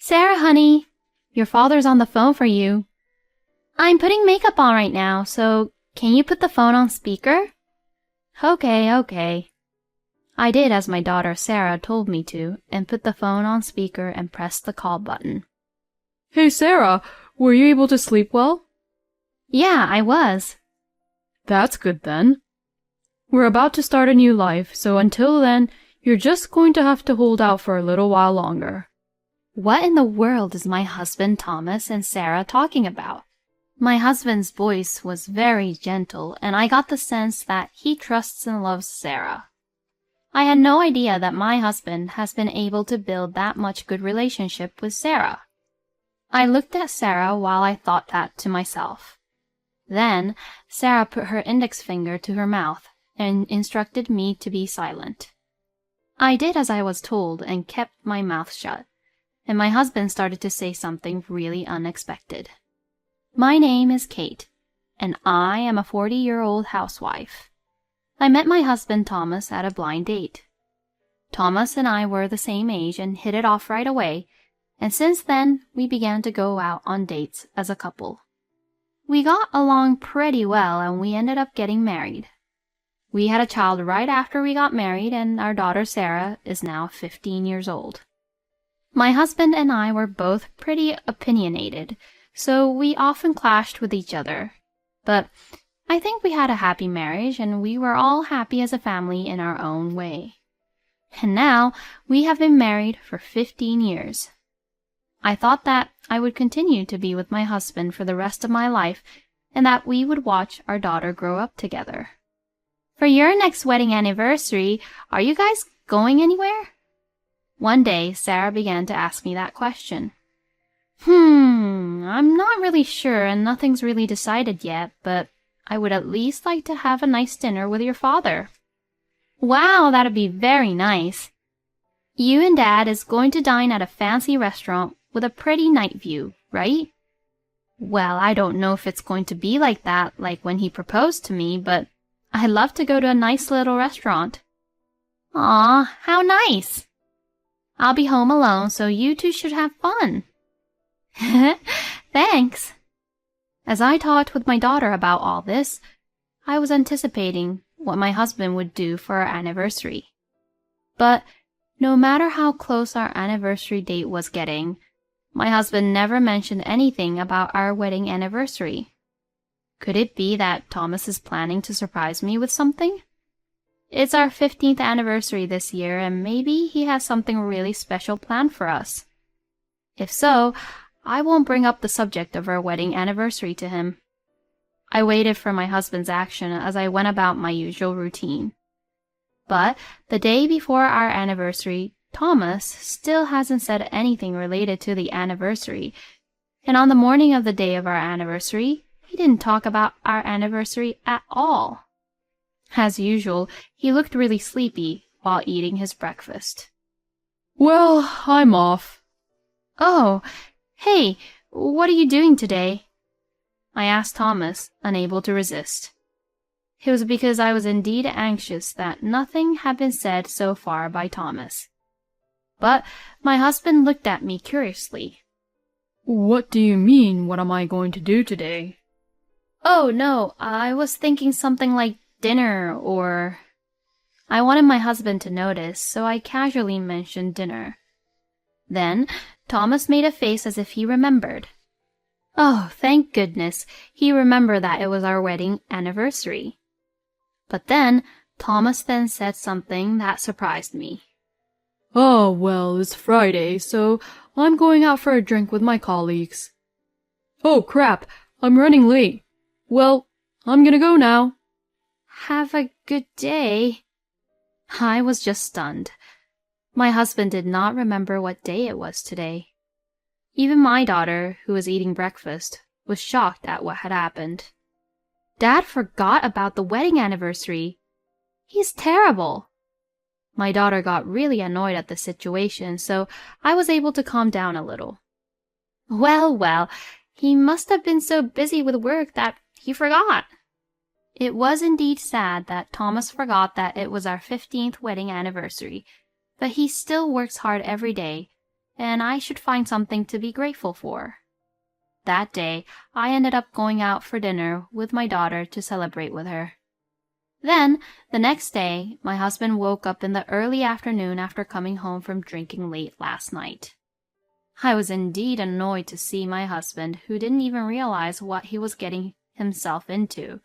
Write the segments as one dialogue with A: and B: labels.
A: Sarah, honey, your father's on the phone for you. I'm putting makeup on right now, so can you put the phone on speaker? Okay. I did as my daughter Sarah told me to, and put the phone on speaker and pressed the call button.
B: Hey Sarah, were you able to sleep well?
A: Yeah, I was.
B: That's good then. We're about to start a new life, so until then, you're just going to have to hold out for a little while longer.
A: What in the world is my husband Thomas and Sarah talking about? My husband's voice was very gentle, and I got the sense that he trusts and loves Sarah. I had no idea that my husband has been able to build that much good relationship with Sarah. I looked at Sarah while I thought that to myself. Then Sarah put her index finger to her mouth and instructed me to be silent. I did as I was told and kept my mouth shut, and my husband started to say something really unexpected. My name is Kate, and I am a 40-year-old housewife. I met my husband Thomas at a blind date. Thomas and I were the same age and hit it off right away, and since then we began to go out on dates as a couple. We got along pretty well and we ended up getting married. We had a child right after we got married, and our daughter Sarah is now 15 years old. My husband and I were both pretty opinionated, so we often clashed with each other. But I think we had a happy marriage, and we were all happy as a family in our own way. And now we have been married for 15 years. I thought that I would continue to be with my husband for the rest of my life, and that we would watch our daughter grow up together. For your next wedding anniversary, are you guys going anywhere? One day, Sarah began to ask me that question. I'm not really sure, and nothing's really decided yet, but I would at least like to have a nice dinner with your father. Wow, that'd be very nice. You and Dad is going to dine at a fancy restaurant with a pretty night view, right? Well, I don't know if it's going to be like that, like when he proposed to me, but I'd love to go to a nice little restaurant. Aw, how nice! I'll be home alone, so you two should have fun. Thanks. As I talked with my daughter about all this, I was anticipating what my husband would do for our anniversary. But no matter how close our anniversary date was getting, my husband never mentioned anything about our wedding anniversary. Could it be that Thomas is planning to surprise me with something? It's our 15th anniversary this year, and maybe he has something really special planned for us. If so, I won't bring up the subject of our wedding anniversary to him. I waited for my husband's action as I went about my usual routine. But the day before our anniversary, Thomas still hasn't said anything related to the anniversary, and on the morning of the day of our anniversary, he didn't talk about our anniversary at all. As usual, he looked really sleepy while eating his breakfast.
B: Well, I'm off.
A: Oh, hey, what are you doing today? I asked Thomas, unable to resist. It was because I was indeed anxious that nothing had been said so far by Thomas. But my husband looked at me curiously.
B: What do you mean, what am I going to do today?
A: Oh, no, I was thinking something like dinner or... I wanted my husband to notice, so I casually mentioned dinner. Then Thomas made a face as if he remembered. Oh, thank goodness, he remembered that it was our wedding anniversary. But then Thomas then said something that surprised me.
B: Oh, well, it's Friday, so I'm going out for a drink with my colleagues. Oh, crap, I'm running late. Well, I'm gonna go now.
A: Have a good day. I was just stunned. My husband did not remember what day it was today. Even my daughter, who was eating breakfast, was shocked at what had happened. Dad forgot about the wedding anniversary. He's terrible. My daughter got really annoyed at the situation, so I was able to calm down a little. Well, he must have been so busy with work that he forgot. It was indeed sad that Thomas forgot that it was our 15th wedding anniversary, but he still works hard every day, and I should find something to be grateful for. That day, I ended up going out for dinner with my daughter to celebrate with her. Then, the next day, my husband woke up in the early afternoon after coming home from drinking late last night. I was indeed annoyed to see my husband, who didn't even realize what he was getting himself into,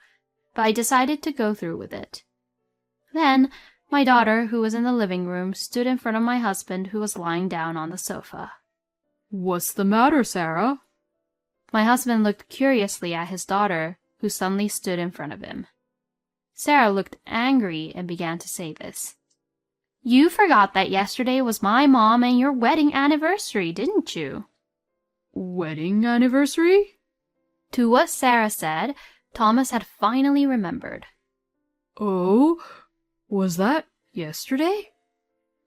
A: but I decided to go through with it. Then, my daughter, who was in the living room, stood in front of my husband, who was lying down on the sofa.
B: "What's the matter, Sarah?"
A: My husband looked curiously at his daughter, who suddenly stood in front of him. Sarah looked angry and began to say this. "You forgot that yesterday was my mom and your wedding anniversary, didn't you?"
B: "Wedding anniversary?"
A: To what Sarah said, Thomas had finally remembered.
B: "Oh, was that yesterday?"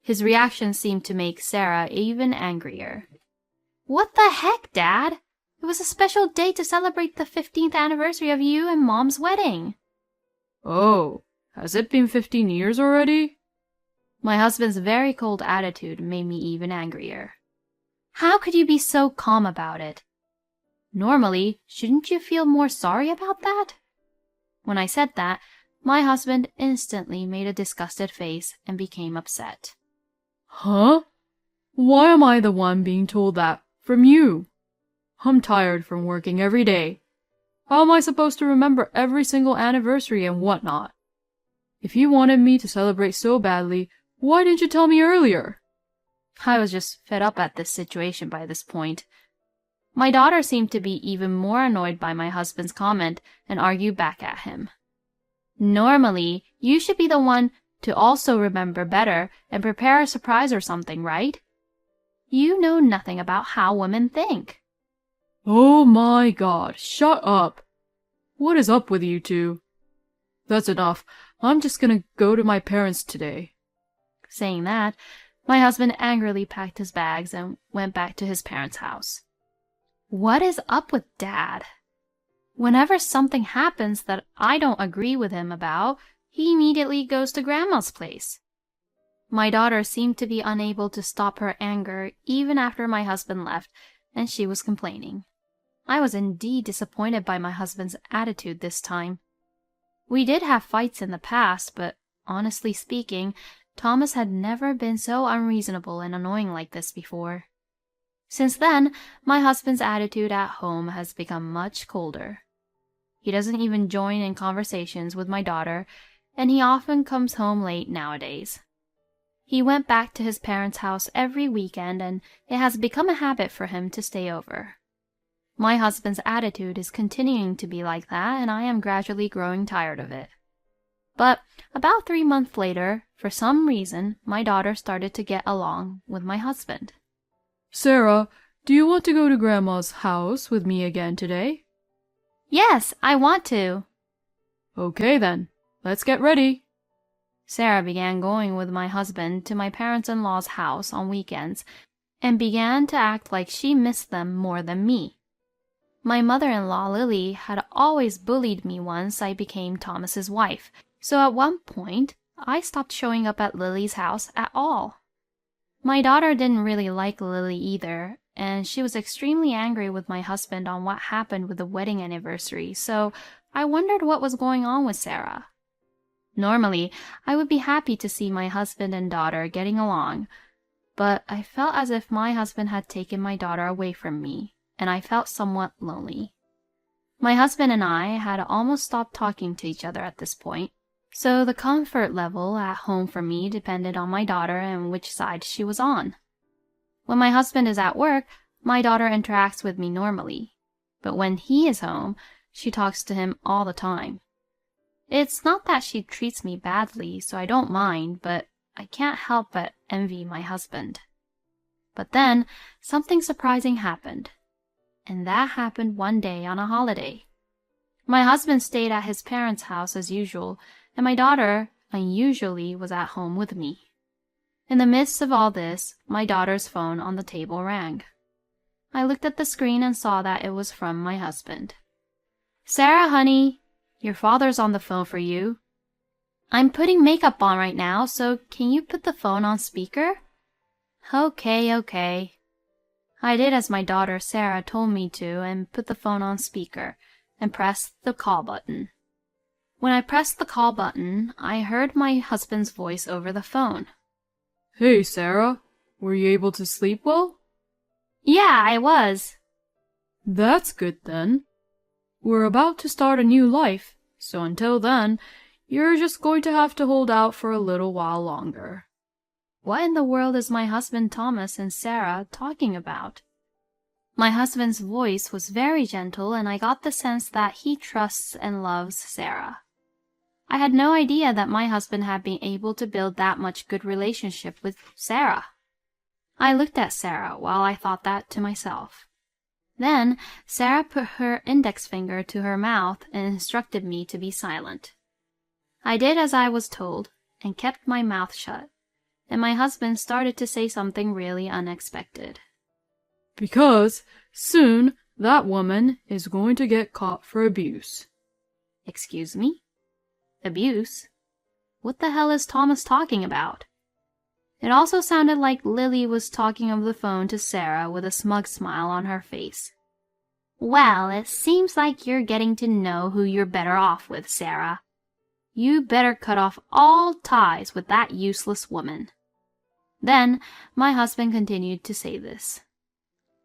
A: His reaction seemed to make Sarah even angrier. "What the heck, Dad? It was a special day to celebrate the 15th anniversary of you and Mom's wedding."
B: "Oh, has it been 15 years already?"
A: My husband's very cold attitude made me even angrier. How could you be so calm about it? Normally, shouldn't you feel more sorry about that? When I said that, my husband instantly made a disgusted face and became upset.
B: "Huh? Why am I the one being told that from you? I'm tired from working every day. How am I supposed to remember every single anniversary and whatnot? If you wanted me to celebrate so badly, why didn't you tell me earlier?"
A: I was just fed up at this situation by this point. My daughter seemed to be even more annoyed by my husband's comment and argued back at him. Normally, you should be the one to also remember better and prepare a surprise or something, right? You know nothing about how women think.
B: Oh my God, shut up. What is up with you two? That's enough. I'm just gonna go to my parents today.
A: Saying that, my husband angrily packed his bags and went back to his parents' house. What is up with Dad? Whenever something happens that I don't agree with him about, he immediately goes to Grandma's place. My daughter seemed to be unable to stop her anger even after my husband left, and she was complaining. I was indeed disappointed by my husband's attitude this time. We did have fights in the past, but honestly speaking, Thomas had never been so unreasonable and annoying like this before. Since then, my husband's attitude at home has become much colder. He doesn't even join in conversations with my daughter, and he often comes home late nowadays. He went back to his parents' house every weekend, and it has become a habit for him to stay over. My husband's attitude is continuing to be like that, and I am gradually growing tired of it. But about 3 months later, for some reason, my daughter started to get along with my husband.
B: Sarah, do you want to go to Grandma's house with me again today?
A: Yes, I want to.
B: Okay then, let's get ready.
A: Sarah began going with my husband to my parents-in-law's house on weekends and began to act like she missed them more than me. My mother-in-law, Lily, had always bullied me once I became Thomas's wife, so at one point, I stopped showing up at Lily's house at all. My daughter didn't really like Lily either, and she was extremely angry with my husband on what happened with the wedding anniversary, so I wondered what was going on with Sarah. Normally, I would be happy to see my husband and daughter getting along, but I felt as if my husband had taken my daughter away from me, and I felt somewhat lonely. My husband and I had almost stopped talking to each other at this point, so the comfort level at home for me depended on my daughter and which side she was on. When my husband is at work, my daughter interacts with me normally, but when he is home, she talks to him all the time. It's not that she treats me badly, so I don't mind, but I can't help but envy my husband. But then, something surprising happened, and that happened one day on a holiday. My husband stayed at his parents' house as usual, and my daughter, unusually, was at home with me. In the midst of all this, my daughter's phone on the table rang. I looked at the screen and saw that it was from my husband. "Sarah, honey, your father's on the phone for you." "I'm putting makeup on right now, so can you put the phone on speaker?" Okay. I did as my daughter Sarah told me to and put the phone on speaker and pressed the call button. When I pressed the call button, I heard my husband's voice over the phone.
B: Hey, Sarah, were you able to sleep well?
A: Yeah, I was.
B: That's good then. We're about to start a new life, so until then, you're just going to have to hold out for a little while longer.
A: What in the world is my husband Thomas and Sarah talking about? My husband's voice was very gentle, and I got the sense that he trusts and loves Sarah. I had no idea that my husband had been able to build that much good relationship with Sarah. I looked at Sarah while I thought that to myself. Then Sarah put her index finger to her mouth and instructed me to be silent. I did as I was told and kept my mouth shut, and my husband started to say something really unexpected.
B: Because soon that woman is going to get caught for abuse.
A: Excuse me? Abuse? What the hell is Thomas talking about? It also sounded like Lily was talking over the phone to Sarah with a smug smile on her face. Well, it seems like you're getting to know who you're better off with, Sarah. You better cut off all ties with that useless woman. Then my husband continued to say this.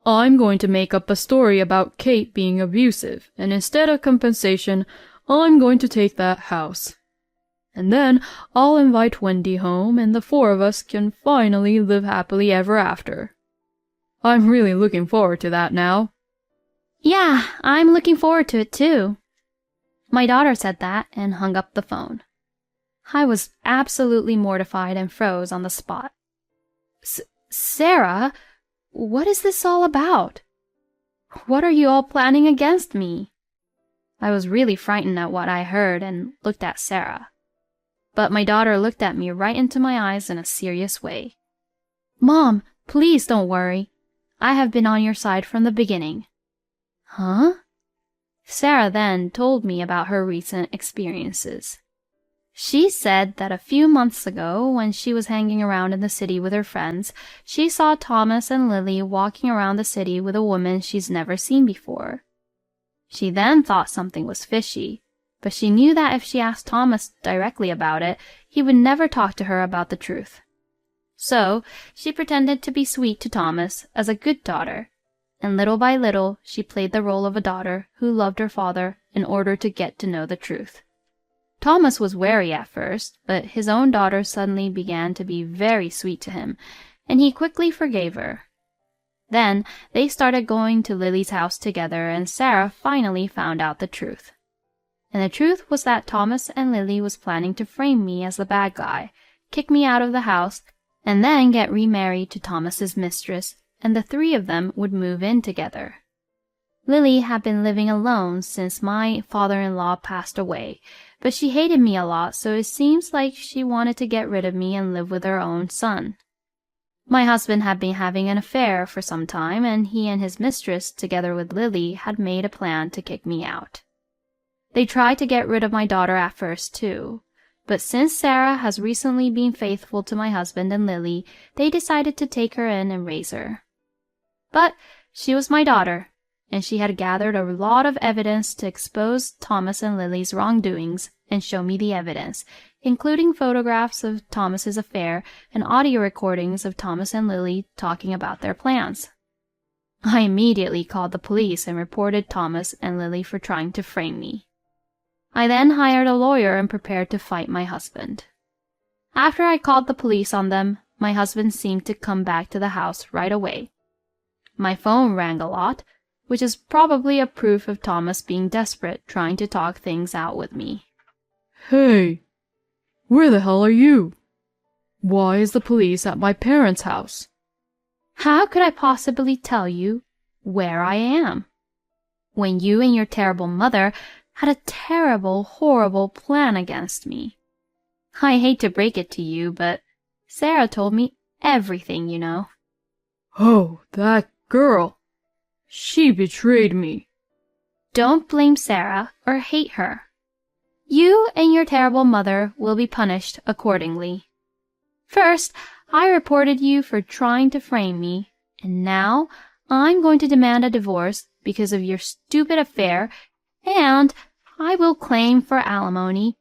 B: I'm going to make up a story about Kate being abusive, and instead of compensation, I'm going to take that house. And then I'll invite Wendy home, and the four of us can finally live happily ever after. I'm really looking forward to that now.
A: Yeah, I'm looking forward to it too. My daughter said that and hung up the phone. I was absolutely mortified and froze on the spot. Sarah, what is this all about? What are you all planning against me? I was really frightened at what I heard and looked at Sarah. But my daughter looked at me right into my eyes in a serious way. Mom, please don't worry. I have been on your side from the beginning. Huh? Sarah then told me about her recent experiences. She said that a few months ago, when she was hanging around in the city with her friends, she saw Thomas and Lily walking around the city with a woman she's never seen before. She then thought something was fishy, but she knew that if she asked Thomas directly about it, he would never talk to her about the truth. So she pretended to be sweet to Thomas as a good daughter, and little by little she played the role of a daughter who loved her father in order to get to know the truth. Thomas was wary at first, but his own daughter suddenly began to be very sweet to him, and he quickly forgave her. Then they started going to Lily's house together, and Sarah finally found out the truth. And the truth was that Thomas and Lily was planning to frame me as the bad guy, kick me out of the house, and then get remarried to Thomas's mistress, and the three of them would move in together. Lily had been living alone since my father-in-law passed away, but she hated me a lot, so it seems like she wanted to get rid of me and live with her own son. My husband had been having an affair for some time, and he and his mistress, together with Lily, had made a plan to kick me out. They tried to get rid of my daughter at first, too, but since Sarah has recently been faithful to my husband and Lily, they decided to take her in and raise her. But she was my daughter, and she had gathered a lot of evidence to expose Thomas and Lily's wrongdoings and show me the evidence, including photographs of Thomas's affair and audio recordings of Thomas and Lily talking about their plans. I immediately called the police and reported Thomas and Lily for trying to frame me. I then hired a lawyer and prepared to fight my husband. After I called the police on them, my husband seemed to come back to the house right away. My phone rang a lot, which is probably a proof of Thomas being desperate, trying to talk things out with me.
B: Hey, where the hell are you? Why is the police at my parents' house?
A: How could I possibly tell you where I am, when you and your terrible mother had a terrible, horrible plan against me? I hate to break it to you, but Sarah told me everything, you know.
B: Oh, that girl. She betrayed me.
A: Don't blame Sarah or hate her. You and your terrible mother will be punished accordingly. First, I reported you for trying to frame me, and now I'm going to demand a divorce because of your stupid affair, and I will claim for alimony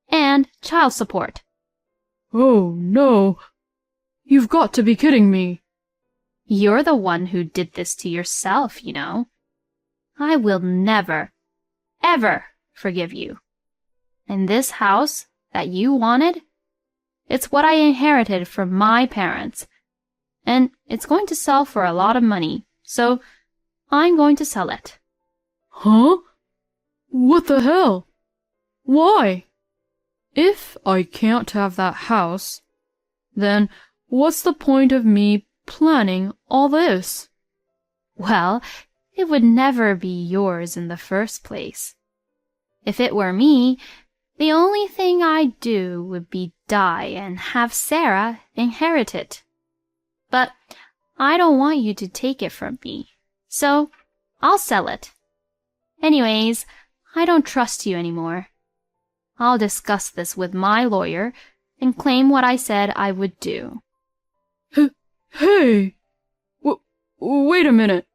A: and child support.
B: Oh, no. You've got to be kidding me.
A: You're the one who did this to yourself, you know. I will never, ever forgive you. And this house that you wanted, it's what I inherited from my parents. And it's going to sell for a lot of money, so I'm going to sell it.
B: Huh? What the hell? Why? If I can't have that house, then what's the point of me planning all this?
A: Well, it would never be yours in the first place. If it were me, the only thing I'd do would be die and have Sarah inherit it. But I don't want you to take it from me, so I'll sell it. Anyways, I don't trust you anymore. I'll discuss this with my lawyer and claim what I said I would do.
B: Hey! Wait a minute.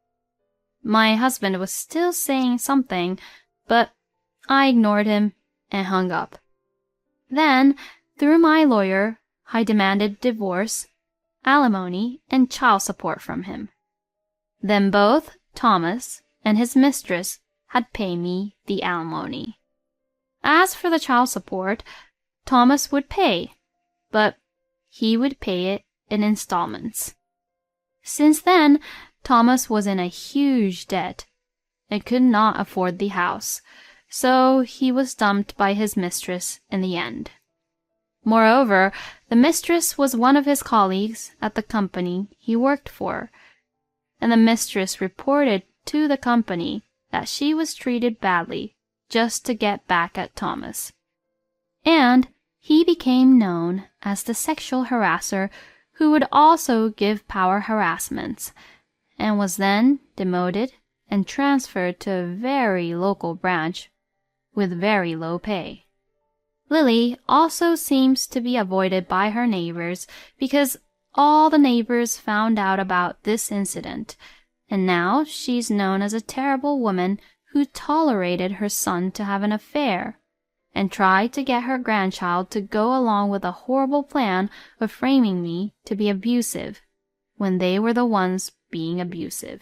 A: My husband was still saying something, but I ignored him and hung up. Then, through my lawyer, I demanded divorce, alimony, and child support from him. Then both Thomas and his mistress had paid me the alimony. As for the child support, Thomas would pay, but he would pay it in installments. Since then, Thomas was in a huge debt and could not afford the house, so he was dumped by his mistress in the end. Moreover, the mistress was one of his colleagues at the company he worked for, and the mistress reported to the company that she was treated badly just to get back at Thomas. And he became known as the sexual harasser who would also give power harassments, and was then demoted and transferred to a very local branch with very low pay. Lily also seems to be avoided by her neighbors because all the neighbors found out about this incident, and now she's known as a terrible woman who tolerated her son to have an affair and tried to get her grandchild to go along with a horrible plan of framing me to be abusive when they were the ones being abusive.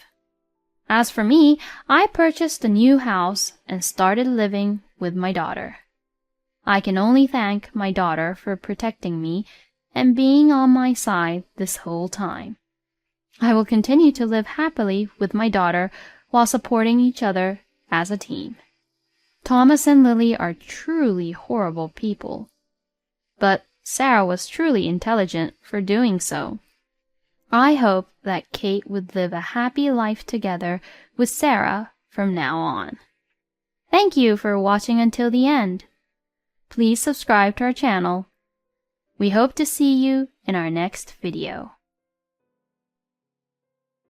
A: As for me, I purchased a new house and started living with my daughter. I can only thank my daughter for protecting me and being on my side this whole time. I will continue to live happily with my daughter while supporting each other as a team. Thomas and Lily are truly horrible people, but Sarah was truly intelligent for doing so. I hope that Kate would live a happy life together with Sarah from now on. Thank you for watching until the end. Please subscribe to our channel. We hope to see you in our next video.